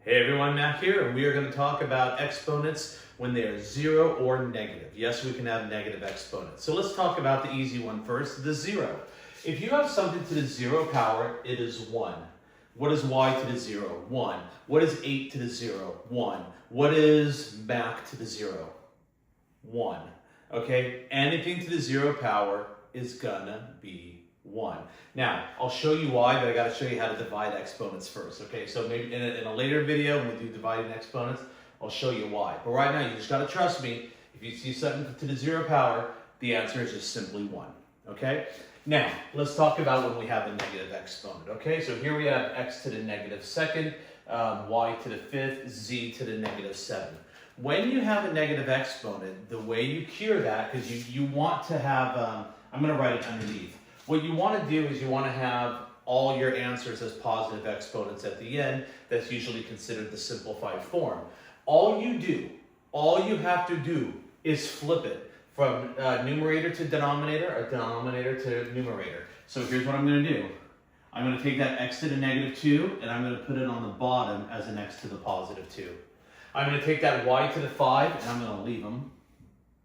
Hey everyone, Matt here, and we are going to talk about exponents when they are zero or negative. Yes, we can have negative exponents. So let's talk about the easy one first, the zero. If you have something to the zero power, it is 1. What is y to the 0? 1. What is 8 to the 0? 1. What is back to the 0? 1. Okay, anything to the 0 power is gonna be 1. Now, I'll show you why, but I gotta show you how to divide exponents first. Okay, so maybe in a later video when we do dividing exponents, I'll show you why. But right now, you just gotta trust me. If you see something to the 0 power, the answer is just simply 1. Okay? Now, let's talk about when we have a negative exponent. Okay, so here we have x to the negative second, y to the fifth, z to the negative 7. When you have a negative exponent, the way you cure that, because you want to have, I'm going to write it underneath. What you want to do is you want to have all your answers as positive exponents at the end. That's usually considered the simplified form. All you have to do is flip it from numerator to denominator or denominator to numerator. So here's what I'm going to do. I'm going to take that x to the negative 2 and I'm going to put it on the bottom as an x to the positive 2. I'm going to take that y to the 5 and I'm going to leave him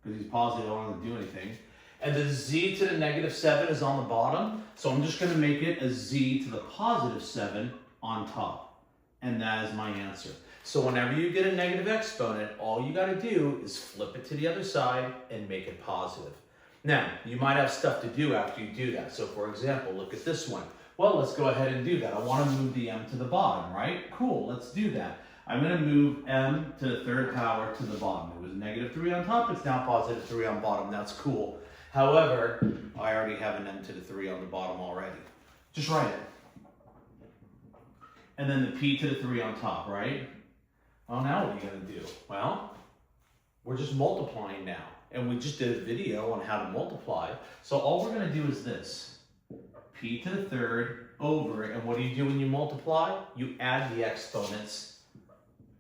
because he's positive, I don't want to do anything. And the z to the negative 7 is on the bottom, so I'm just going to make it a z to the positive 7 on top. And that is my answer. So whenever you get a negative exponent, all you got to do is flip it to the other side and make it positive. Now, you might have stuff to do after you do that. So for example, look at this one. Well, let's go ahead and do that. I want to move the m to the bottom, right? Cool, let's do that. I'm going to move m to the third power to the bottom. It was negative 3 on top, it's now positive 3 on bottom. That's cool. However, I already have an m to the 3 on the bottom already. Just write it. And then the p to the 3 on top, right? Oh, now what are you going to do? Well, we're just multiplying now. And we just did a video on how to multiply. So all we're going to do is this. P to the third over, and what do you do when you multiply? You add the exponents,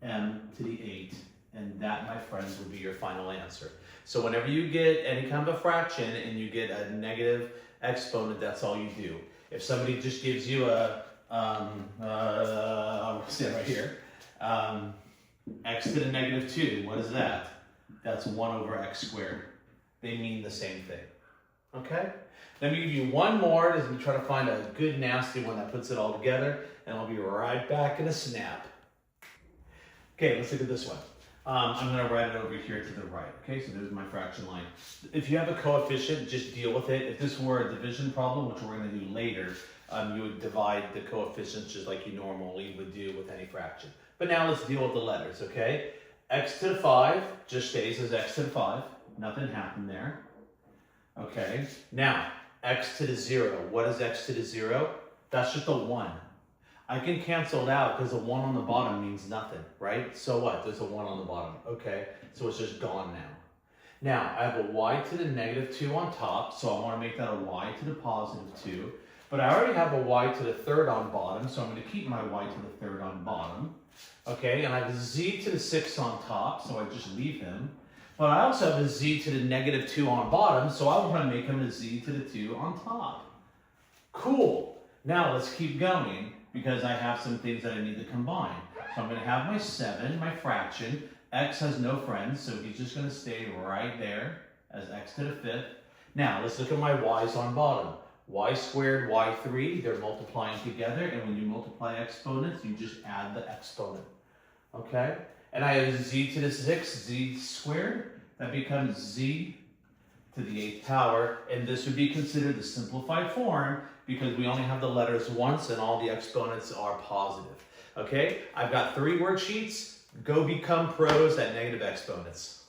m to the 8, and that, my friends, will be your final answer. So whenever you get any kind of a fraction and you get a negative exponent, that's all you do. If somebody just gives you a, I'll say it right here, x to the negative 2, what is that? That's 1 over x squared. They mean the same thing. Okay? Let me give you one more as we try to find a good nasty one that puts it all together, and I'll be right back in a snap. Okay, let's look at this one. I'm going to write it over here to the right. Okay, so there's my fraction line. If you have a coefficient, just deal with it. If this were a division problem, which we're going to do later, you would divide the coefficients just like you normally would do with any fraction. But now let's deal with the letters, okay? X to the 5 just stays as x to the 5. Nothing happened there. Okay, now x to the 0. What is x to the 0? That's just a 1. I can cancel it out because a 1 on the bottom means nothing, right? So what? There's a 1 on the bottom. Okay, so it's just gone now. Now, I have a y to the negative 2 on top, so I want to make that a y to the positive 2. But I already have a y to the third on bottom, so I'm going to keep my y to the third on bottom. Okay, and I have a z to the 6 on top, so I just leave him. But I also have a z to the negative 2 on bottom, so I want to make him a z to the 2 on top. Cool. Now let's keep going, because I have some things that I need to combine. So I'm going to have my 7, my fraction. X has no friends, so he's just going to stay right there as x to the 5th. Now, let's look at my y's on bottom. Y squared, y3, they're multiplying together, and when you multiply exponents, you just add the exponent. Okay? And I have z to the 6, z squared. That becomes z to the 8th power, and this would be considered the simplified form because we only have the letters once and all the exponents are positive. Okay, I've got 3 worksheets. Go become pros at negative exponents.